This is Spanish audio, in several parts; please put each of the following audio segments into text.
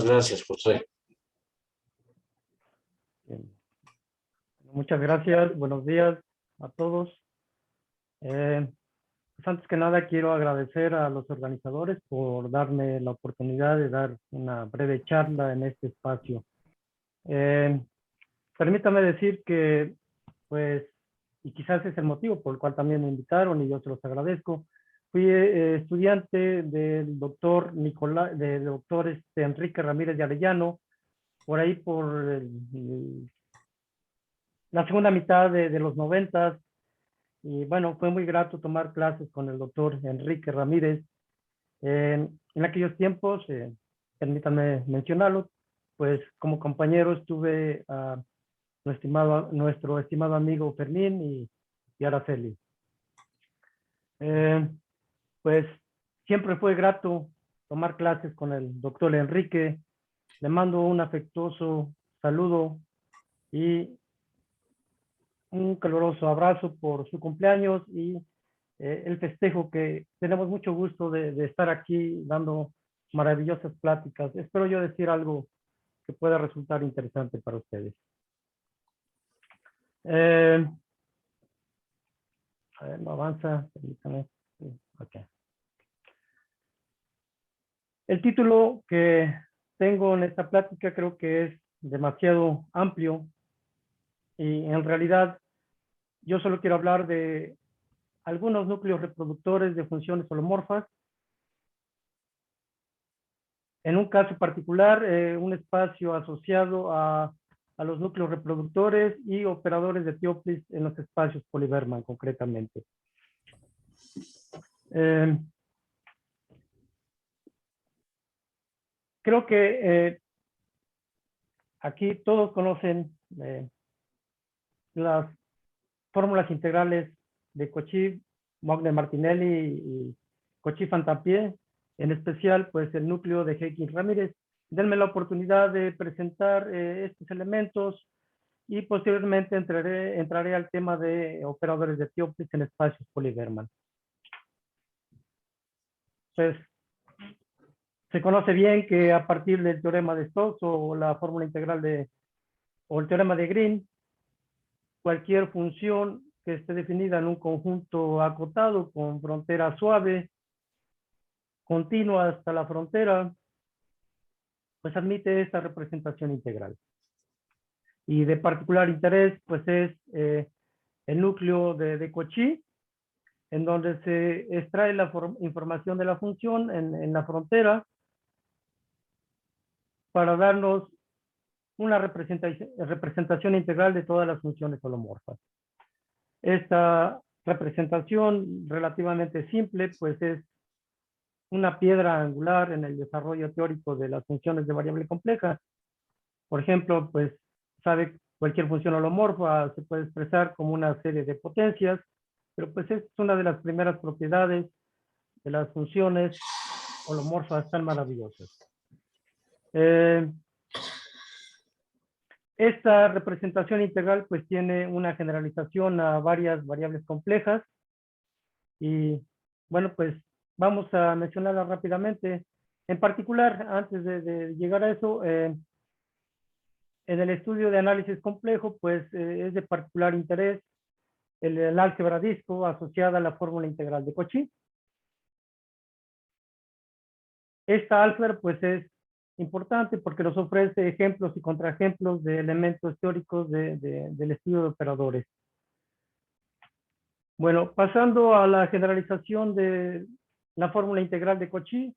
gracias, José. Bien. Muchas gracias, buenos días a todos. Pues antes que nada quiero agradecer a los organizadores por darme la oportunidad de dar una breve charla en este espacio. Permítame decir que, pues, y quizás es el motivo por el cual también me invitaron y yo se los agradezco, fui estudiante del doctor Enrique Ramírez de Arellano, por ahí por la segunda mitad de los 90. Y bueno, fue muy grato tomar clases con el doctor Enrique Ramírez. En aquellos tiempos, permítanme mencionarlo, pues como compañero estuve a nuestro estimado amigo Fermín y Araceli. Pues siempre fue grato tomar clases con el doctor Enrique. Le mando un afectuoso saludo y un caluroso abrazo por su cumpleaños y el festejo, que tenemos mucho gusto de estar aquí dando maravillosas pláticas. Espero yo decir algo que pueda resultar interesante para ustedes. A ver, no avanza, permítame. Okay. El título que tengo en esta plática creo que es demasiado amplio y en realidad yo solo quiero hablar de algunos núcleos reproductores de funciones holomorfas. En un caso particular, un espacio asociado a los núcleos reproductores y operadores de Theoplis en los espacios Polyberman concretamente. Creo que aquí todos conocen las fórmulas integrales de Cauchy, Mogner-Martinelli y Cauchy-Fantapié, en especial pues el núcleo de Jenkins Ramírez. Denme la oportunidad de presentar estos elementos y posteriormente entraré al tema de operadores de Theoplis en espacios Polyberman. Pues se conoce bien que a partir del teorema de Stokes o la fórmula integral o el teorema de Green, cualquier función que esté definida en un conjunto acotado con frontera suave, continua hasta la frontera, pues admite esta representación integral. Y de particular interés, pues es el núcleo de Cauchy, en donde se extrae la información de la función en la frontera para darnos una representación integral de todas las funciones holomorfas. Esta representación relativamente simple, pues es una piedra angular en el desarrollo teórico de las funciones de variable compleja. Por ejemplo, pues sabe, cualquier función holomorfa se puede expresar como una serie de potencias, pero pues es una de las primeras propiedades de las funciones holomorfas tan maravillosas. Esta representación integral pues tiene una generalización a varias variables complejas y bueno, pues vamos a mencionarla rápidamente. En particular, antes de llegar a eso, en el estudio de análisis complejo pues es de particular interés el álgebra disco asociada a la fórmula integral de Cauchy. Esta álgebra pues es importante porque nos ofrece ejemplos y contraejemplos de elementos teóricos del estudio de operadores. Bueno, pasando a la generalización de la fórmula integral de Cauchy,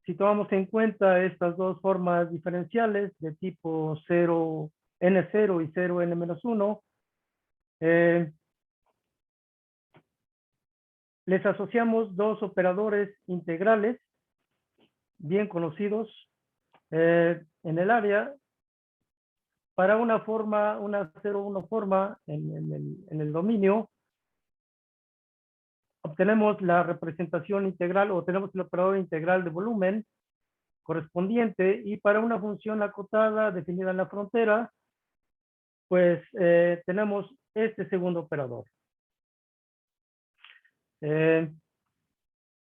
si tomamos en cuenta estas dos formas diferenciales de tipo 0, n0 y 0, n-1, les asociamos dos operadores integrales bien conocidos en el área para una forma, una 0,1 forma en el dominio. Obtenemos la representación integral o tenemos el operador integral de volumen correspondiente y para una función acotada definida en la frontera, pues tenemos este segundo operador.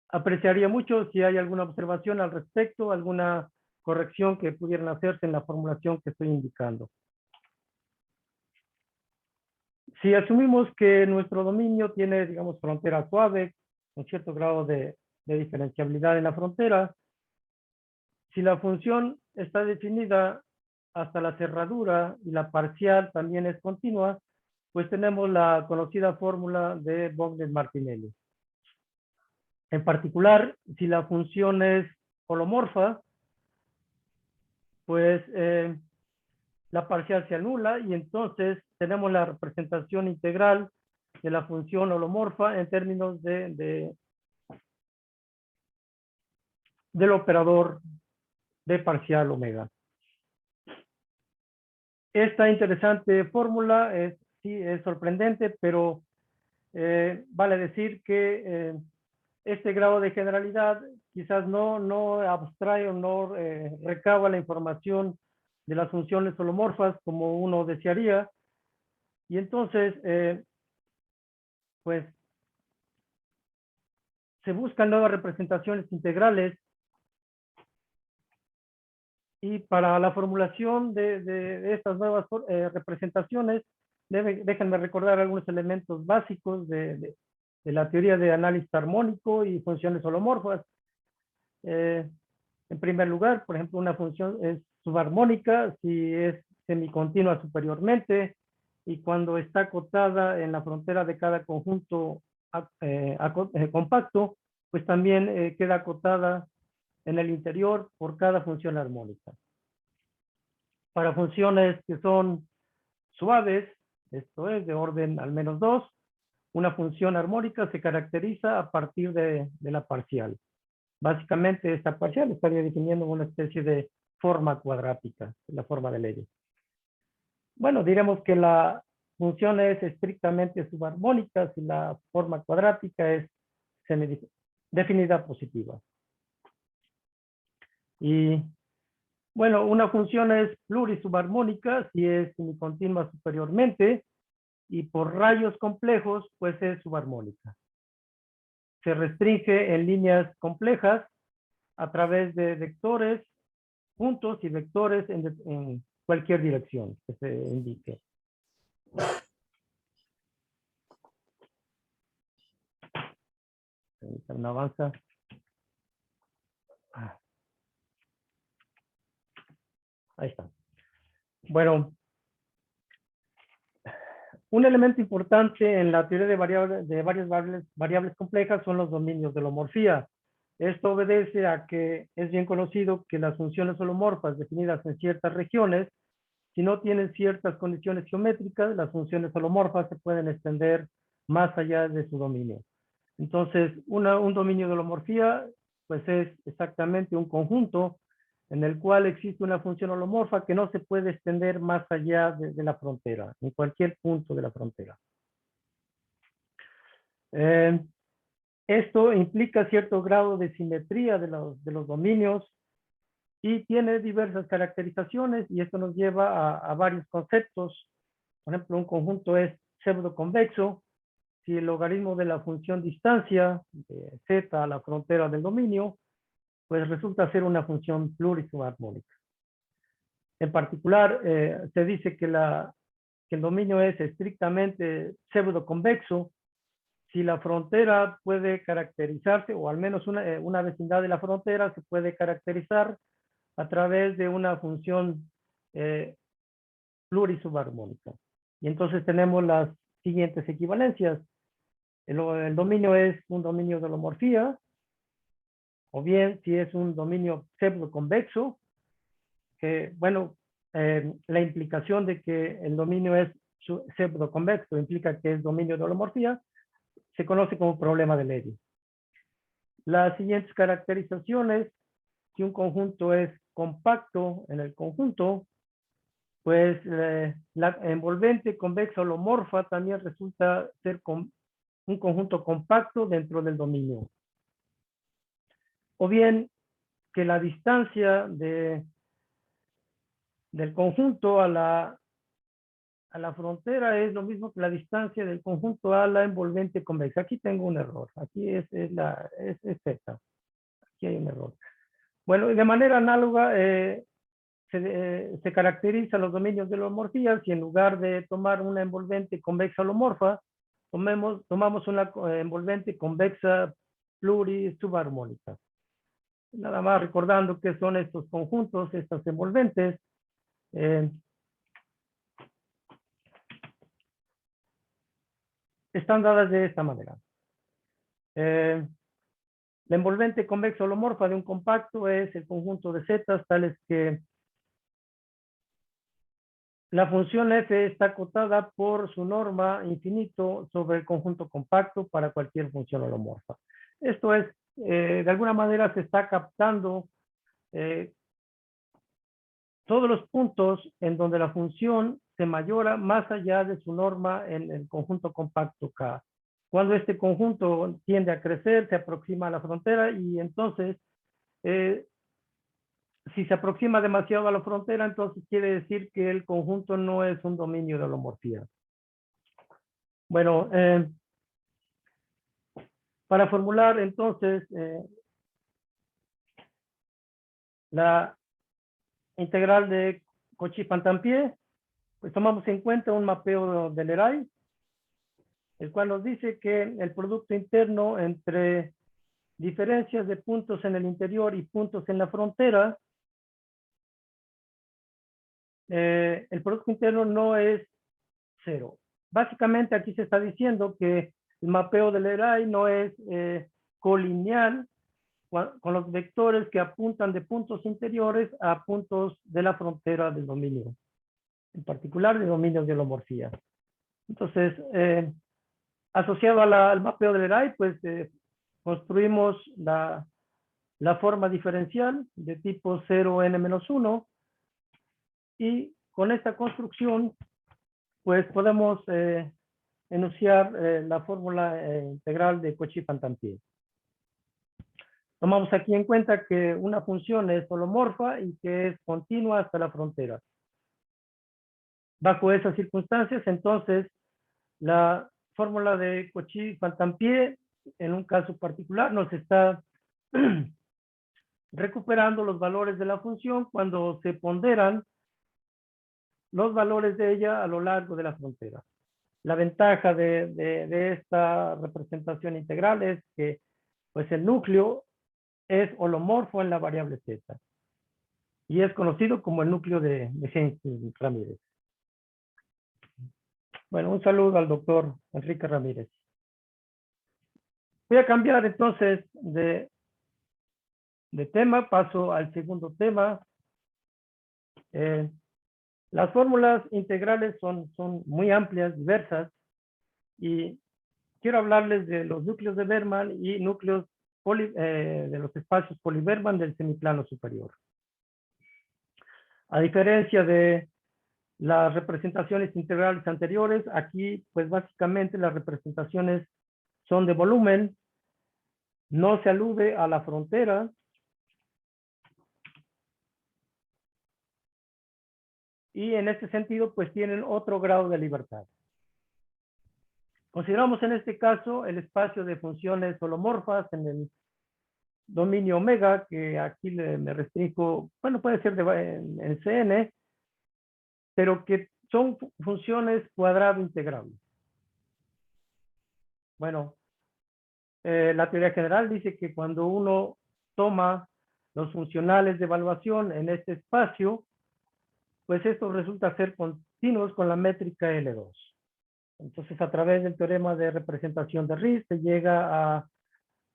Apreciaría mucho si hay alguna observación al respecto, alguna corrección que pudieran hacerse en la formulación que estoy indicando. Si asumimos que nuestro dominio tiene, digamos, frontera suave, un cierto grado de diferenciabilidad en la frontera, si la función está definida hasta la cerradura y la parcial también es continua, pues tenemos la conocida fórmula de Bogner-Martinelli. En particular, si la función es holomorfa, pues la parcial se anula y entonces tenemos la representación integral de la función holomorfa en términos del operador de parcial omega. Esta interesante fórmula sí es sorprendente, pero vale decir que este grado de generalidad quizás no abstrae o no recaba la información de las funciones holomorfas como uno desearía. Y entonces, pues, se buscan nuevas representaciones integrales y para la formulación de estas nuevas representaciones, déjenme recordar algunos elementos básicos de la teoría de análisis armónico y funciones holomorfas. En primer lugar, por ejemplo, una función es subarmónica si es semicontinua superiormente y cuando está acotada en la frontera de cada conjunto compacto, pues también queda acotada en el interior por cada función armónica. Para funciones que son suaves, esto es de orden al menos 2, una función armónica se caracteriza a partir de la parcial. Básicamente esta parcial estaría definiendo una especie de forma cuadrática, la forma de Levy. Bueno, diremos que la función es estrictamente subarmónica si la forma cuadrática es definida positiva. Y bueno, una función es plurisubharmónica si es semicontinua superiormente y por rayos complejos pues es subarmónica. Se restringe en líneas complejas a través de vectores, puntos y vectores en cualquier dirección que se indique. No avanza. Ahí está. Bueno, un elemento importante en la teoría de varias variables complejas son los dominios de holomorfía. Esto obedece a que es bien conocido que las funciones holomorfas definidas en ciertas regiones, si no tienen ciertas condiciones geométricas, las funciones holomorfas se pueden extender más allá de su dominio. Entonces, un dominio de holomorfía, pues es exactamente un conjunto en el cual existe una función holomorfa que no se puede extender más allá de la frontera, en cualquier punto de la frontera. Esto implica cierto grado de simetría de los dominios y tiene diversas caracterizaciones y esto nos lleva a varios conceptos. Por ejemplo, un conjunto es pseudoconvexo si el logaritmo de la función distancia de z a la frontera del dominio, pues resulta ser una función plurisubharmónica. En particular, se dice que el dominio es estrictamente pseudoconvexo si la frontera puede caracterizarse, o al menos una vecindad de la frontera se puede caracterizar a través de una función plurisubharmónica. Y entonces tenemos las siguientes equivalencias. El dominio es un dominio de holomorfía, o bien si es un dominio pseudoconvexo, que bueno, la implicación de que el dominio es pseudoconvexo implica que es dominio de holomorfía, se conoce como problema de Levy. Las siguientes caracterizaciones, si un conjunto es compacto en el conjunto, pues la envolvente convexa holomorfa también resulta ser un conjunto compacto dentro del dominio. O bien que la distancia del conjunto a la frontera es lo mismo que la distancia del conjunto a la envolvente convexa. Aquí tengo un error. Aquí es Z. Aquí hay un error. Bueno, de manera análoga se caracterizan los dominios de holomorfía si en lugar de tomar una envolvente convexa holomorfa, tomamos una envolvente convexa plurisubarmónica. Nada más recordando qué son estos conjuntos, estas envolventes. Están dadas de esta manera. La envolvente convexa holomorfa de un compacto es el conjunto de zetas tales que la función f está acotada por su norma infinito sobre el conjunto compacto para cualquier función holomorfa. Esto es, de alguna manera se está captando todos los puntos en donde la función se mayora más allá de su norma en el conjunto compacto K. Cuando este conjunto tiende a crecer, se aproxima a la frontera y entonces si se aproxima demasiado a la frontera, entonces quiere decir que el conjunto no es un dominio de holomorfía. Bueno, para formular entonces la integral de Cauchy-Pantampier, pues tomamos en cuenta un mapeo de Leray, el cual nos dice que el producto interno entre diferencias de puntos en el interior y puntos en la frontera, el producto interno no es cero. Básicamente aquí se está diciendo que el mapeo de Leray no es colineal con los vectores que apuntan de puntos interiores a puntos de la frontera del dominio, en particular de dominios de holomorfía. Entonces, asociado al mapeo de Leray, pues construimos la forma diferencial de tipo 0n-1 y con esta construcción pues podemos enunciar la fórmula integral de Cauchy-Pantampier. Tomamos aquí en cuenta que una función es holomorfa y que es continua hasta la frontera. Bajo esas circunstancias, entonces, la fórmula de Cauchy-Pantampier, en un caso particular, nos está recuperando los valores de la función cuando se ponderan los valores de ella a lo largo de la frontera. La ventaja de esta representación integral es que pues, el núcleo es holomorfo en la variable z y es conocido como el núcleo de Heinz-Ramírez. Bueno, un saludo al doctor Enrique Ramírez. Voy a cambiar entonces de tema, paso al segundo tema. Las fórmulas integrales son muy amplias, diversas, y quiero hablarles de los núcleos de Berman y núcleos de los espacios Poli-Berman del semiplano superior. A diferencia de las representaciones integrales anteriores, aquí pues básicamente las representaciones son de volumen, no se alude a la frontera, y en este sentido pues tienen otro grado de libertad. Consideramos en este caso el espacio de funciones holomorfas en el dominio omega, que aquí me restringo, bueno, puede ser en Cn, pero que son funciones cuadrado integrables. Bueno, la teoría general dice que cuando uno toma los funcionales de evaluación en este espacio, pues esto resulta ser continuos con la métrica L2. Entonces, a través del teorema de representación de Riesz se llega a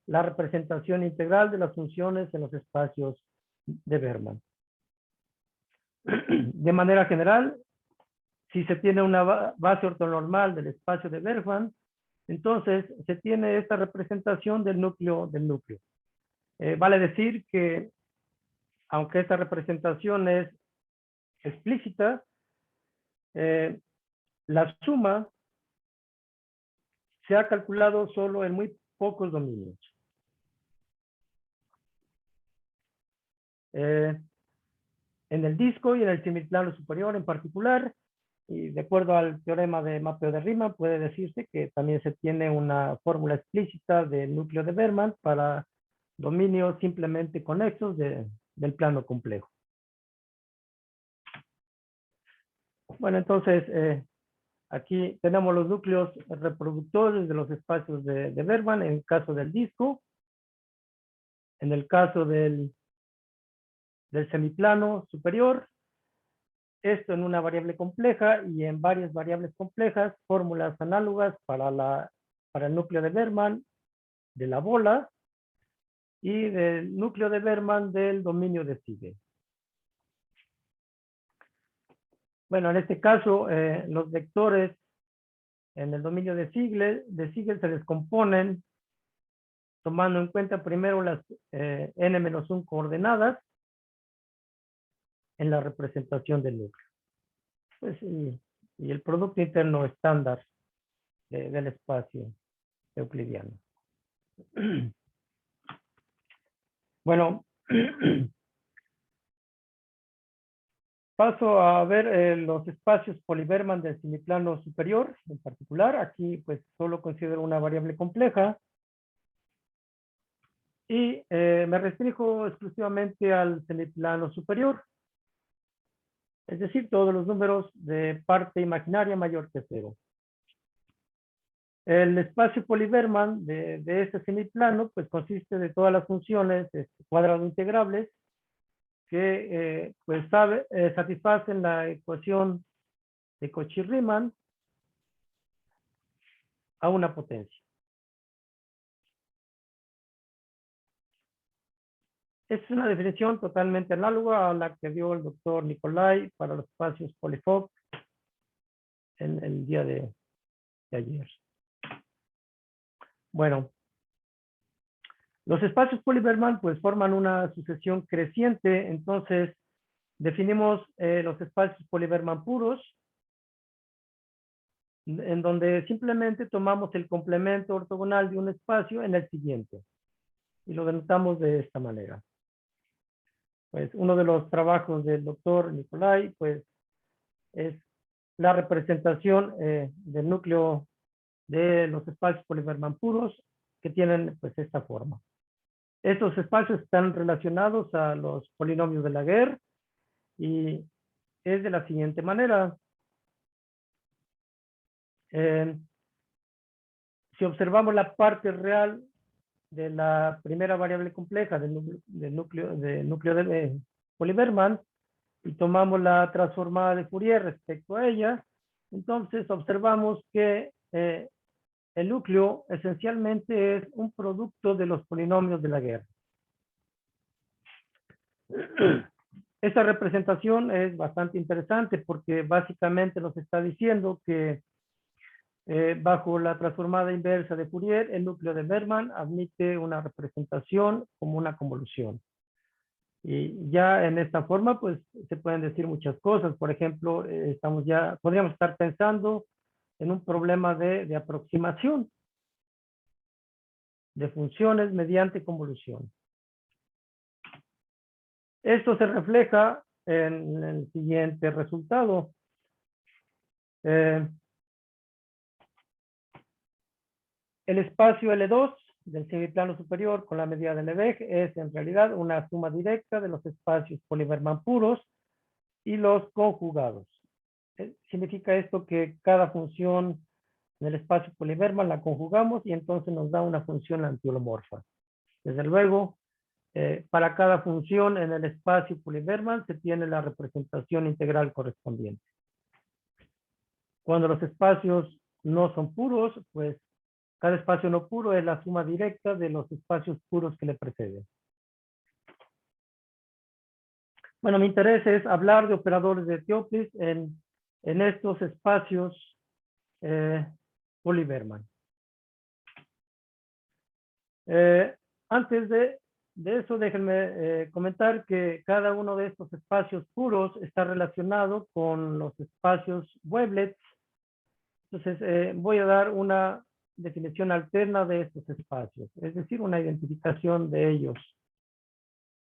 la representación integral de las funciones en los espacios de Berman. De manera general, si se tiene una base ortonormal del espacio de Berman, entonces se tiene esta representación del núcleo del núcleo. Vale decir que, aunque esta representación es explícita, la suma se ha calculado solo en muy pocos dominios. En el disco y en el semiplano superior en particular, y de acuerdo al teorema de mapeo de Riemann, puede decirse que también se tiene una fórmula explícita del núcleo de Berman para dominios simplemente conexos de del plano complejo. Bueno, entonces, aquí tenemos los núcleos reproductores de los espacios de Bergman en el caso del disco. En el caso del semiplano superior, esto en una variable compleja y en varias variables complejas, fórmulas análogas para el núcleo de Bergman de la bola y del núcleo de Bergman del dominio de Siegel. Bueno, en este caso, los vectores en el dominio de Siegel se descomponen tomando en cuenta primero las n-1 coordenadas en la representación del núcleo. Pues, y el producto interno estándar del espacio euclidiano. Bueno, paso a ver los espacios Poly-Bergman del semiplano superior en particular. Aquí pues solo considero una variable compleja. Y me restringo exclusivamente al semiplano superior. Es decir, todos los números de parte imaginaria mayor que 0. El espacio Poly-Bergman de este semiplano pues consiste de todas las funciones cuadrado integrables que pues satisfacen la ecuación de Cauchy-Riemann a una potencia. Es una definición totalmente análoga a la que dio el doctor Nicolai para los espacios Poly-Fock en el día de ayer. Bueno, los espacios Poly-Bergman pues forman una sucesión creciente, entonces definimos los espacios Poly-Bergman puros, en donde simplemente tomamos el complemento ortogonal de un espacio en el siguiente, y lo denotamos de esta manera. Pues uno de los trabajos del doctor Nicolai pues es la representación del núcleo de los espacios Poly-Bergman puros que tienen pues esta forma. Estos espacios están relacionados a los polinomios de Laguerre y es de la siguiente manera. Si observamos la parte real de la primera variable compleja del núcleo de Poly-Bergman y tomamos la transformada de Fourier respecto a ella, entonces observamos que el núcleo esencialmente es un producto de los polinomios de Laguerre. Esta representación es bastante interesante porque básicamente nos está diciendo que bajo la transformada inversa de Fourier, el núcleo de Bergman admite una representación como una convolución. Y ya en esta forma, pues, se pueden decir muchas cosas. Por ejemplo, podríamos estar pensando en un problema de aproximación de funciones mediante convolución. Esto se refleja en el siguiente resultado. El espacio L2 del semiplano superior con la medida de Lebesgue es en realidad una suma directa de los espacios Poly-Bergman puros y los conjugados. Significa esto que cada función en el espacio Poly-Bergman la conjugamos y entonces nos da una función antiholomorfa. Desde luego, para cada función en el espacio Poly-Bergman se tiene la representación integral correspondiente. Cuando los espacios no son puros, pues cada espacio no puro es la suma directa de los espacios puros que le preceden. Bueno, mi interés es hablar de operadores de Toeplitz en estos espacios Poly-Bergman. Antes de eso, déjenme comentar que cada uno de estos espacios puros está relacionado con los espacios wavelets. Entonces, voy a dar una definición alterna de estos espacios, es decir, una identificación de ellos.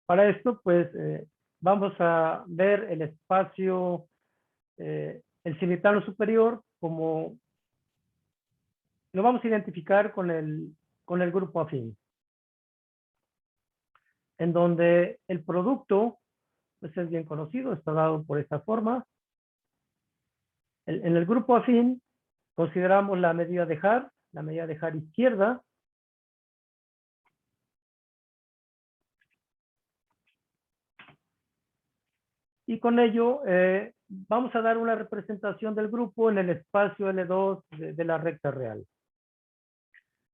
Para esto, pues, vamos a ver el espacio, el semiplano superior, como lo vamos a identificar con el grupo afín. en donde el producto pues es bien conocido, está dado por esta forma. En el grupo afín consideramos la medida de Haar izquierda. Y con ello vamos a dar una representación del grupo en el espacio L2 de la recta real.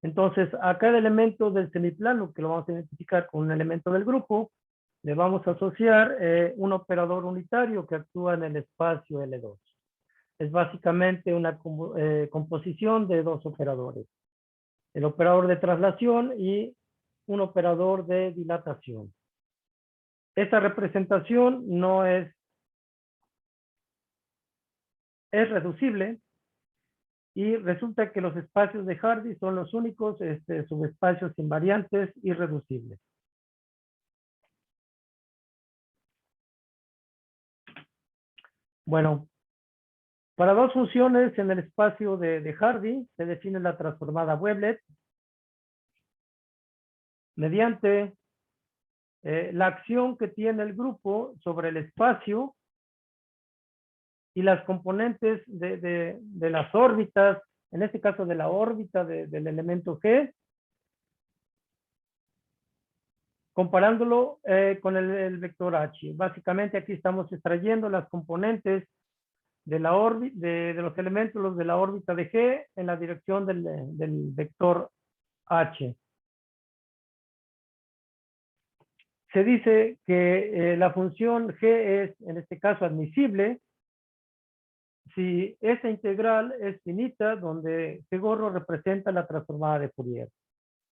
Entonces, a cada elemento del semiplano, que lo vamos a identificar con un elemento del grupo, le vamos a asociar un operador unitario que actúa en el espacio L2. Es básicamente una composición de dos operadores. El operador de traslación y un operador de dilatación. Esta representación no es reducible y resulta que los espacios de Hardy son los únicos subespacios invariantes irreducibles. Bueno, para dos funciones en el espacio de Hardy se define la transformada Webled mediante la acción que tiene el grupo sobre el espacio y las componentes de las órbitas, en este caso de la órbita del elemento G, comparándolo con el vector H. Básicamente aquí estamos extrayendo las componentes de la órbita, de los elementos de la órbita de G en la dirección del vector H. Se dice que la función G es, en este caso, admisible si esta integral es finita, donde G gorro representa la transformada de Fourier.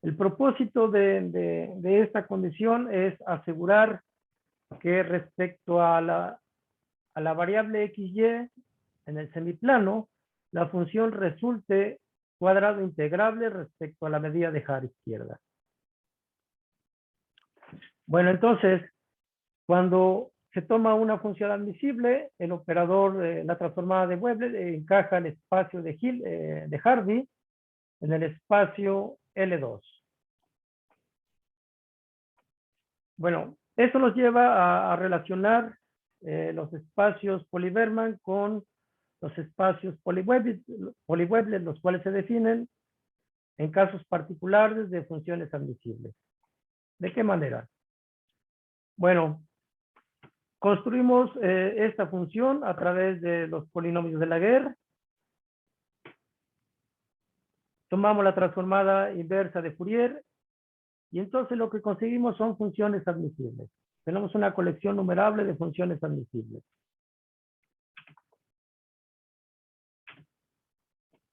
El propósito de esta condición es asegurar que respecto a la variable XY en el semiplano, la función resulte cuadrado integrable respecto a la medida de Haar izquierda. Bueno, entonces, cuando se toma una función admisible, el operador, la transformada de Webled, encaja el espacio de Hardy en el espacio L2. Bueno, eso nos lleva a relacionar los espacios Poly-Berman con los espacios Poly-Webled, los cuales se definen en casos particulares de funciones admisibles. ¿De qué manera? Bueno, construimos esta función a través de los polinomios de Laguerre. Tomamos la transformada inversa de Fourier y entonces lo que conseguimos son funciones admisibles. Tenemos una colección numerable de funciones admisibles.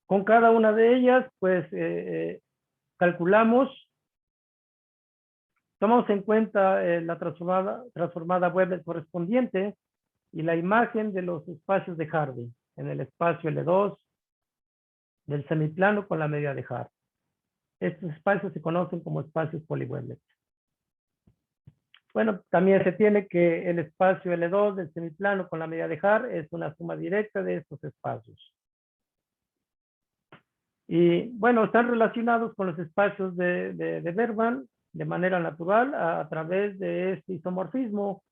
Con cada una de ellas, pues, calculamos, tomamos en cuenta la transformada Webled correspondiente y la imagen de los espacios de Hardy en el espacio L2 del semiplano con la medida de Haar. Estos espacios se conocen como espacios Poly-Webled. Bueno, también se tiene que el espacio L2 del semiplano con la medida de Haar es una suma directa de estos espacios. Y bueno, están relacionados con los espacios de Berman de manera natural a través de este isomorfismo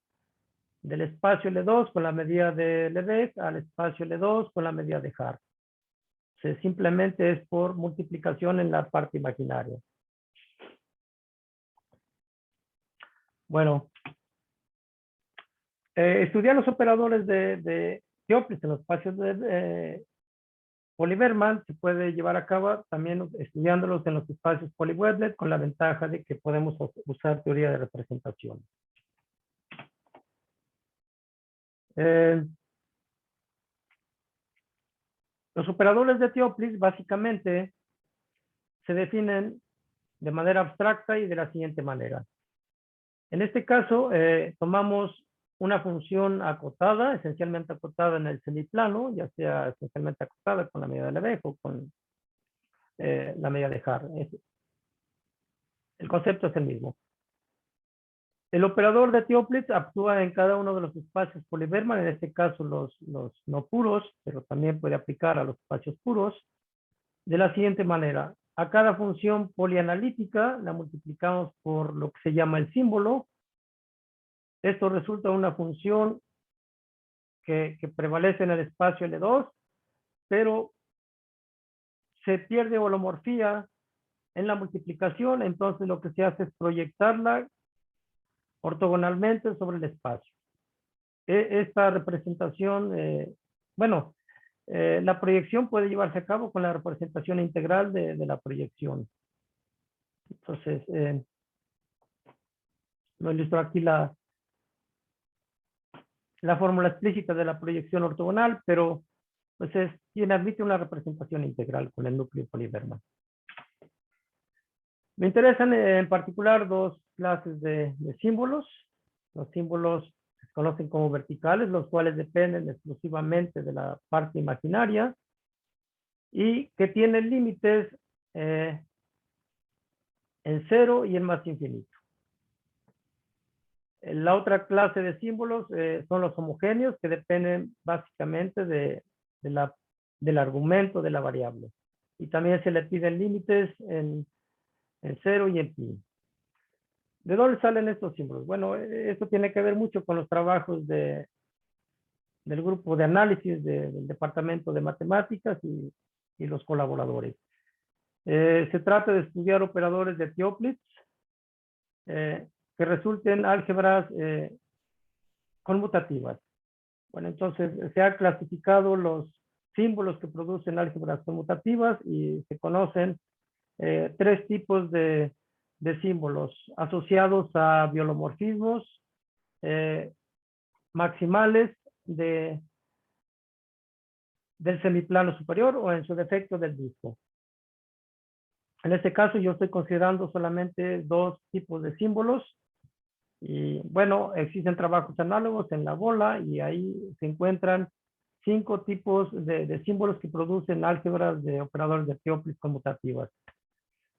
del espacio L2 con la medida de Lebesgue al espacio L2 con la medida de Haar. Simplemente es por multiplicación en la parte imaginaria. Bueno, estudiar los operadores de Toeplitz en los espacios de Poly-Berman se puede llevar a cabo también estudiándolos en los espacios Poly-Webled con la ventaja de que podemos usar teoría de representación. Los operadores de Toeplitz básicamente se definen de manera abstracta y de la siguiente manera. En este caso, tomamos una función acotada, esencialmente acotada en el semiplano, ya sea esencialmente acotada con la medida de Lebesgue o con la medida de Haar. El concepto es el mismo. El operador de Toeplitz actúa en cada uno de los espacios Poly-Berman, en este caso los no puros, pero también puede aplicar a los espacios puros, de la siguiente manera. A cada función polianalítica la multiplicamos por lo que se llama el símbolo, Esto resulta una función que prevalece en el espacio L2, pero se pierde holomorfía en la multiplicación, entonces lo que se hace es proyectarla ortogonalmente sobre el espacio. Esta representación, bueno, la proyección puede llevarse a cabo con la representación integral de la proyección. Entonces, lo ilustro aquí la fórmula explícita de la proyección ortogonal, pero pues admite una representación integral con el núcleo Poli-Berman. Me interesan en particular dos clases de símbolos. Los símbolos se conocen como verticales, los cuales dependen exclusivamente de la parte imaginaria y que tienen límites en cero y en más infinito. La otra clase de símbolos son los homogéneos, que dependen básicamente del argumento de la variable. Y también se le piden límites en cero y en pi. ¿De dónde salen estos símbolos? Bueno, esto tiene que ver mucho con los trabajos del grupo de análisis del Departamento de Matemáticas y los colaboradores. Se trata de estudiar operadores de Toeplitz que resulten álgebras conmutativas. Bueno, entonces se han clasificado los símbolos que producen álgebras conmutativas y se conocen tres tipos de símbolos asociados a biolomorfismos maximales del semiplano superior o en su defecto del disco. En este caso yo estoy considerando solamente dos tipos de símbolos y bueno, existen trabajos análogos en la bola y ahí se encuentran 5 tipos de símbolos que producen álgebras de operadores de Toeplitz conmutativas.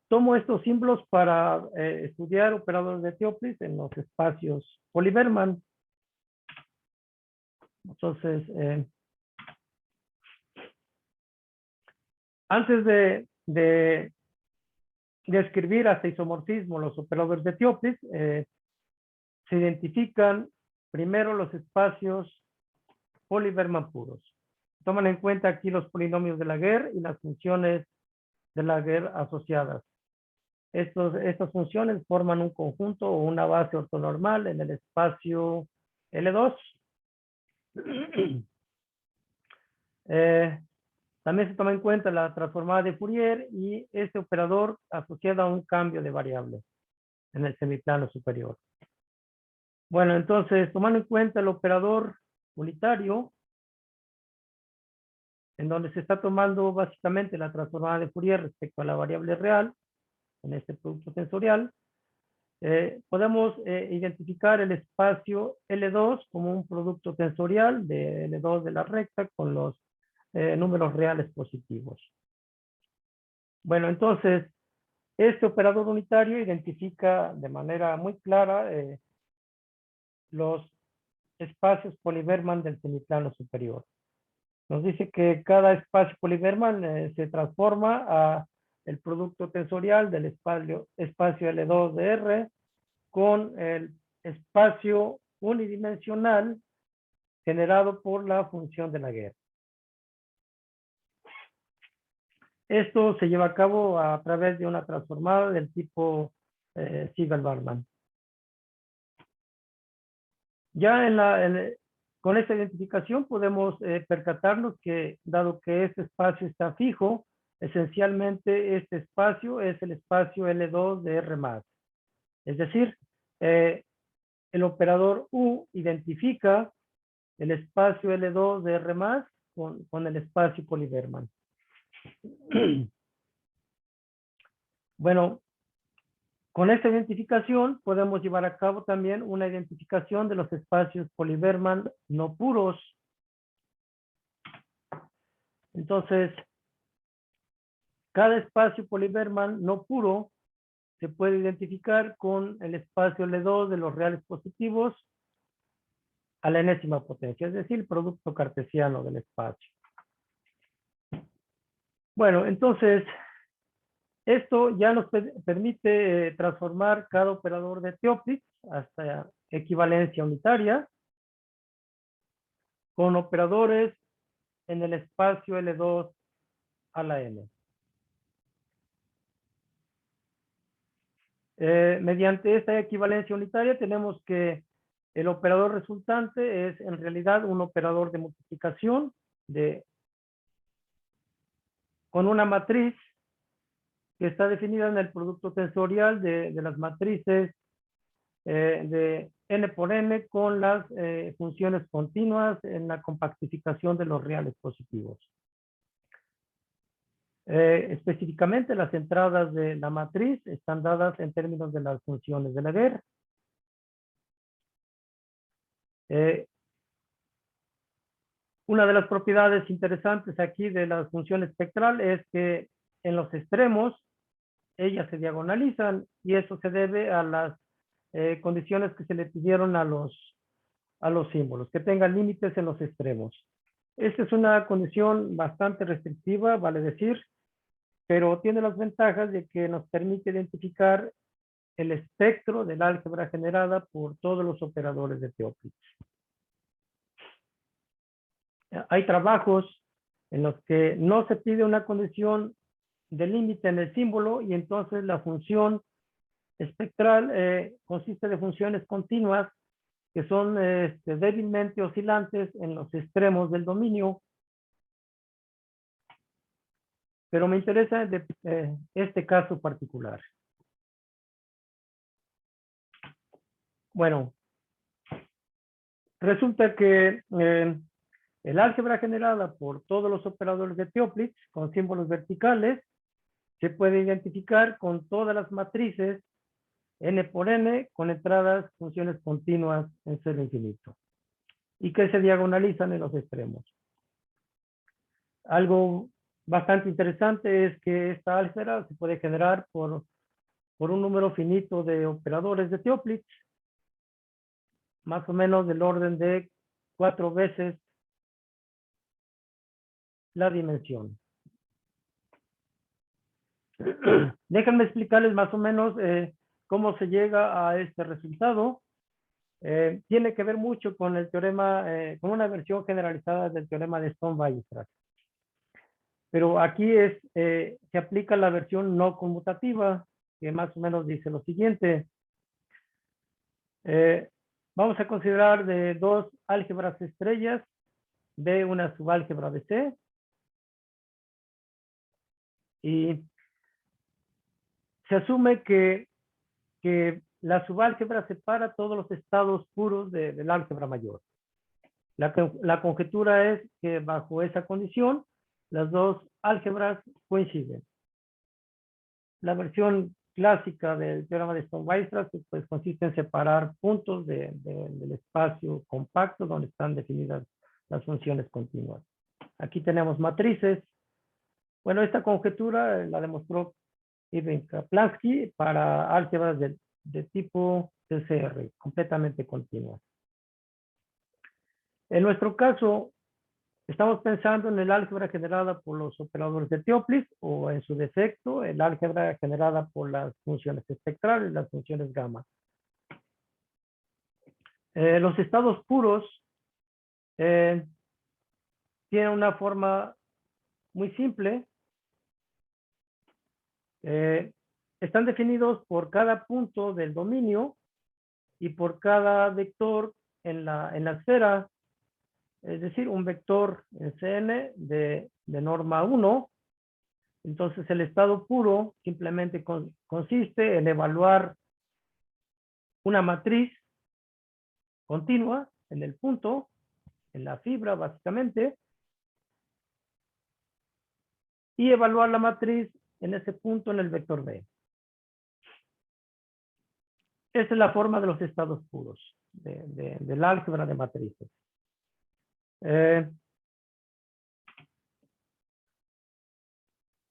Tomo estos símbolos para estudiar operadores de Toeplitz en los espacios Poli-Berman. Entonces, antes de escribir hasta isomorfismo los operadores de Toeplitz, se identifican primero los espacios Poli-Berman puros. Toman en cuenta aquí los polinomios de Laguerre y las funciones de Laguerre asociadas. Estas funciones forman un conjunto o una base ortonormal en el espacio L2. También se toma en cuenta la transformada de Fourier y este operador asociado a un cambio de variable en el semiplano superior. Bueno, entonces, tomando en cuenta el operador unitario, en donde se está tomando básicamente la transformada de Fourier respecto a la variable real, en este producto tensorial, podemos identificar el espacio L2 como un producto tensorial de L2 de la recta con los números reales positivos. Bueno, entonces, este operador unitario identifica de manera muy clara los espacios Poli-Berman del semiplano superior. Nos dice que cada espacio Poli-Berman se transforma a el producto tensorial del espacio L2 de R con el espacio unidimensional generado por la función de Laguerre. Esto se lleva a cabo a través de una transformada del tipo Siegel-Barman. Ya con esta identificación podemos percatarnos que, dado que este espacio está fijo, esencialmente este espacio es el espacio L2 de R+. Es decir, el operador U identifica el espacio L2 de R+, con el espacio Poli-Berman. Bueno, con esta identificación podemos llevar a cabo también una identificación de los espacios Poli-Berman no puros. Entonces, cada espacio Poli-Berman no puro se puede identificar con el espacio L2 de los reales positivos a la enésima potencia, es decir, el producto cartesiano del espacio. Bueno, entonces, esto ya nos permite transformar cada operador de Toeplitz hasta equivalencia unitaria con operadores en el espacio L2 a la n. Mediante esta equivalencia unitaria tenemos que el operador resultante es en realidad un operador de multiplicación con una matriz que está definida en el producto tensorial de las matrices de n por n con las funciones continuas en la compactificación de los reales positivos. Específicamente, las entradas de la matriz están dadas en términos de las funciones de Laguerre. Una de las propiedades interesantes aquí de la función espectral es que en los extremos ellas se diagonalizan y eso se debe a las condiciones que se le pidieron a los símbolos, que tengan límites en los extremos. Esta es una condición bastante restrictiva, vale decir, pero tiene las ventajas de que nos permite identificar el espectro del álgebra generada por todos los operadores de Toeplitz. Hay trabajos en los que no se pide una condición de límite en el símbolo y entonces la función espectral consiste de funciones continuas que son débilmente oscilantes en los extremos del dominio. Pero me interesa este caso particular. Bueno, resulta que el álgebra generada por todos los operadores de Toeplitz con símbolos verticales se puede identificar con todas las matrices n por n con entradas funciones continuas en cero infinito y que se diagonalizan en los extremos. Algo bastante interesante es que esta álgebra se puede generar por un número finito de operadores de Toeplitz, más o menos del orden de 4 veces la dimensión. Déjenme explicarles más o menos cómo se llega a este resultado. Tiene que ver mucho con el teorema, con una versión generalizada del teorema de Stone-Weierstrass. Pero aquí se aplica la versión no conmutativa, que más o menos dice lo siguiente. Vamos a considerar de dos álgebras estrellas, B una subálgebra de C, y se asume que la subálgebra separa todos los estados puros del álgebra mayor. La conjetura es que bajo esa condición, las dos álgebras coinciden. La versión clásica del teorema de Stone-Weierstrass pues, consiste en separar puntos del espacio compacto donde están definidas las funciones continuas. Aquí tenemos matrices. Bueno, esta conjetura la demostró Ivan Kaplansky para álgebras de tipo TCR, completamente continuas. En nuestro caso, estamos pensando en el álgebra generada por los operadores de Toeplitz o en su defecto, el álgebra generada por las funciones espectrales, las funciones gamma. Los estados puros tienen una forma muy simple. Están definidos por cada punto del dominio y por cada vector en la esfera. Es decir, un vector en Cn de norma 1. Entonces, el estado puro simplemente consiste en evaluar una matriz continua en el punto, en la fibra básicamente, y evaluar la matriz en ese punto en el vector B. Esa es la forma de los estados puros del álgebra de matrices.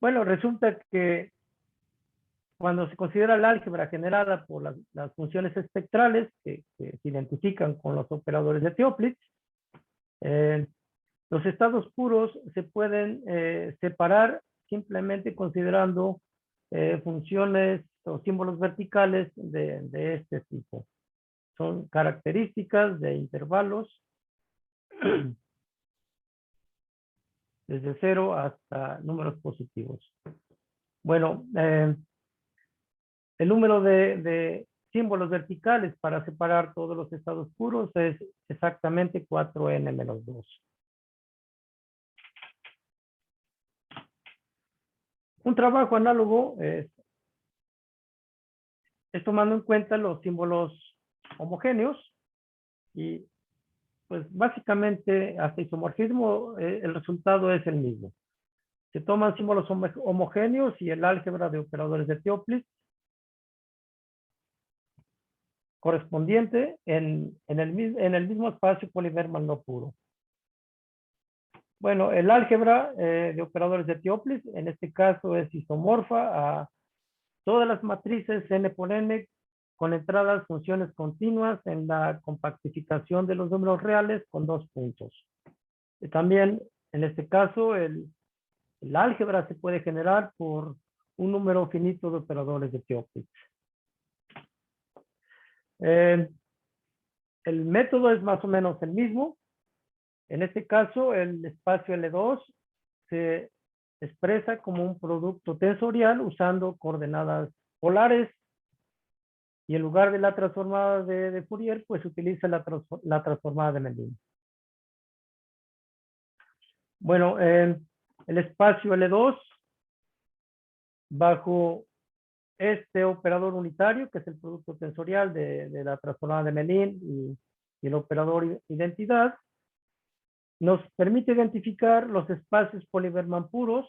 Bueno, resulta que cuando se considera el álgebra generada por las funciones espectrales que se identifican con los operadores de Toeplitz, los estados puros se pueden separar simplemente considerando funciones o símbolos verticales de este tipo. son características de intervalos desde 0 hasta números positivos. Bueno, el número de símbolos verticales para separar todos los estados puros es exactamente 4n menos 2. Un trabajo análogo es tomando en cuenta los símbolos homogéneos y pues básicamente hasta isomorfismo el resultado es el mismo. Se toman símbolos homogéneos y el álgebra de operadores de Toeplitz correspondiente en el mismo espacio Poly-Berman no puro. Bueno, el álgebra de operadores de Toeplitz en este caso es isomorfa a todas las matrices n por n con entradas funciones continuas en la compactificación de los números reales con 2 puntos. También, en este caso, el álgebra se puede generar por un número finito de operadores de Toeplitz. El método es más o menos el mismo. En este caso, el espacio L2 se expresa como un producto tensorial usando coordenadas polares y en lugar de la transformada de Fourier, pues utiliza la transformada de Mellin. Bueno, el espacio L2 bajo este operador unitario, que es el producto tensorial de la transformada de Mellin y el operador identidad, nos permite identificar los espacios Poly-Berman puros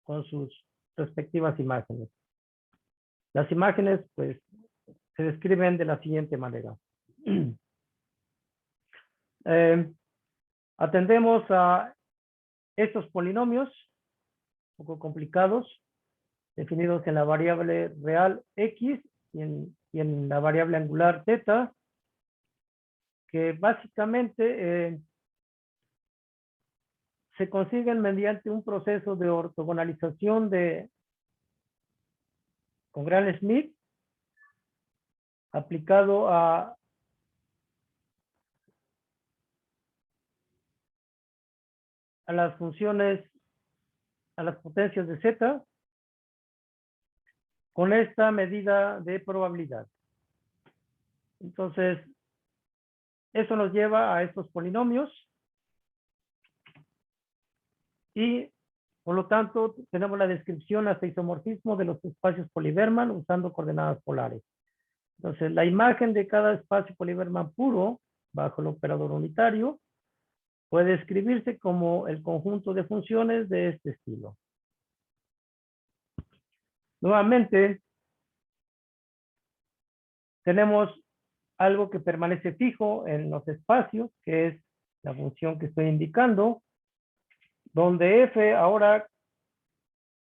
con sus respectivas imágenes. Las imágenes, pues, se describen de la siguiente manera. Atendemos a estos polinomios, un poco complicados, definidos en la variable real x y en la variable angular θ, que básicamente se consiguen mediante un proceso de ortogonalización con Gram-Schmidt aplicado a las funciones, a las potencias de z, con esta medida de probabilidad. Entonces, eso nos lleva a estos polinomios y, por lo tanto, tenemos la descripción hasta isomorfismo de los espacios Poly-Berman usando coordenadas polares. Entonces, la imagen de cada espacio Poly-Berman puro bajo el operador unitario puede escribirse como el conjunto de funciones de este estilo. Nuevamente, tenemos algo que permanece fijo en los espacios, que es la función que estoy indicando, donde f ahora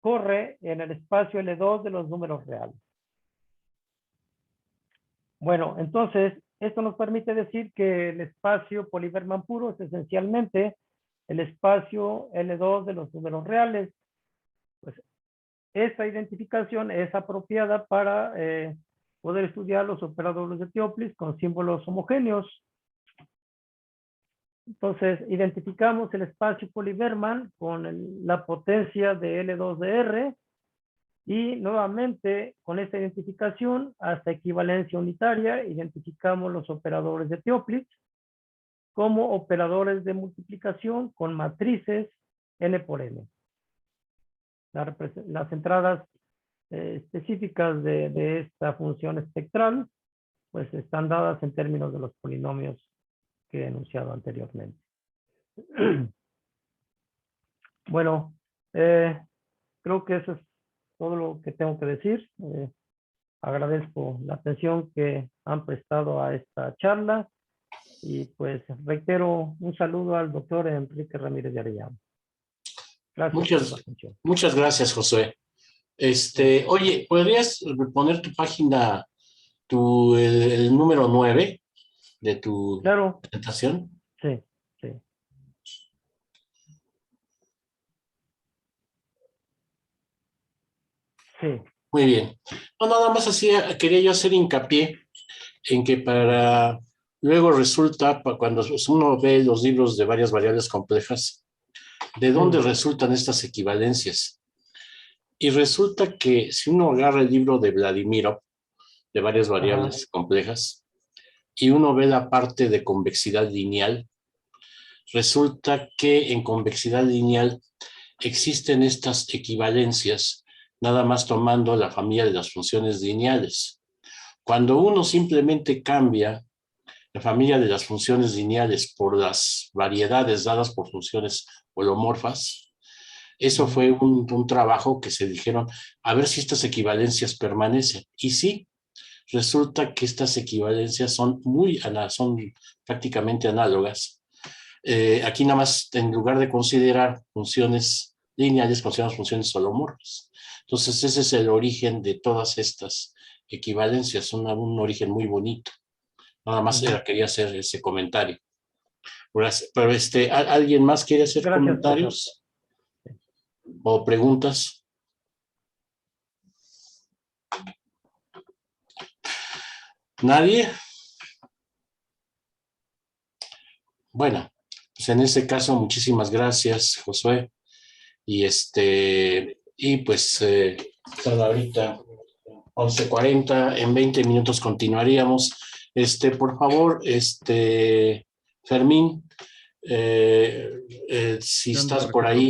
corre en el espacio L2 de los números reales. Bueno, entonces, esto nos permite decir que el espacio Poly-Berman puro es esencialmente el espacio L2 de los números reales. Pues esta identificación es apropiada para poder estudiar los operadores de Toeplitz con símbolos homogéneos. Entonces, identificamos el espacio Poly-Berman con la potencia de L2 de R y nuevamente con esta identificación hasta equivalencia unitaria identificamos los operadores de Toeplitz como operadores de multiplicación con matrices n por n. Las entradas específicas de esta función espectral pues están dadas en términos de los polinomios que he enunciado anteriormente. Bueno, creo que eso es todo lo que tengo que decir. Agradezco la atención que han prestado a esta charla y pues reitero un saludo al doctor Enrique Ramírez de Arellano. Gracias por su atención. Muchas gracias, Josué. Oye, ¿podrías poner tu página, el número 9 de tu presentación? Sí, sí. Sí. Muy bien. No, nada más así quería yo hacer hincapié en que luego resulta, cuando uno ve los libros de varias variables complejas, ¿de dónde resultan estas equivalencias? Y resulta que si uno agarra el libro de Vladímirov, de varias variables complejas, y uno ve la parte de convexidad lineal, resulta que en convexidad lineal existen estas equivalencias, nada más tomando la familia de las funciones lineales. Cuando uno simplemente cambia la familia de las funciones lineales por las variedades dadas por funciones holomorfas, eso fue un trabajo que se dijeron, a ver si estas equivalencias permanecen. Y sí, resulta que estas equivalencias son prácticamente análogas. Aquí nada más, en lugar de considerar funciones lineales, consideramos funciones holomorfas. Entonces, ese es el origen de todas estas equivalencias, un origen muy bonito. Nada más quería hacer ese comentario. Pero ¿alguien más quiere hacer comentarios o preguntas? ¿Nadie? Bueno, pues en ese caso, muchísimas gracias, Josué. Y pues son ahorita 11:40, en 20 minutos continuaríamos. Por favor, Fermín, si estás por ahí.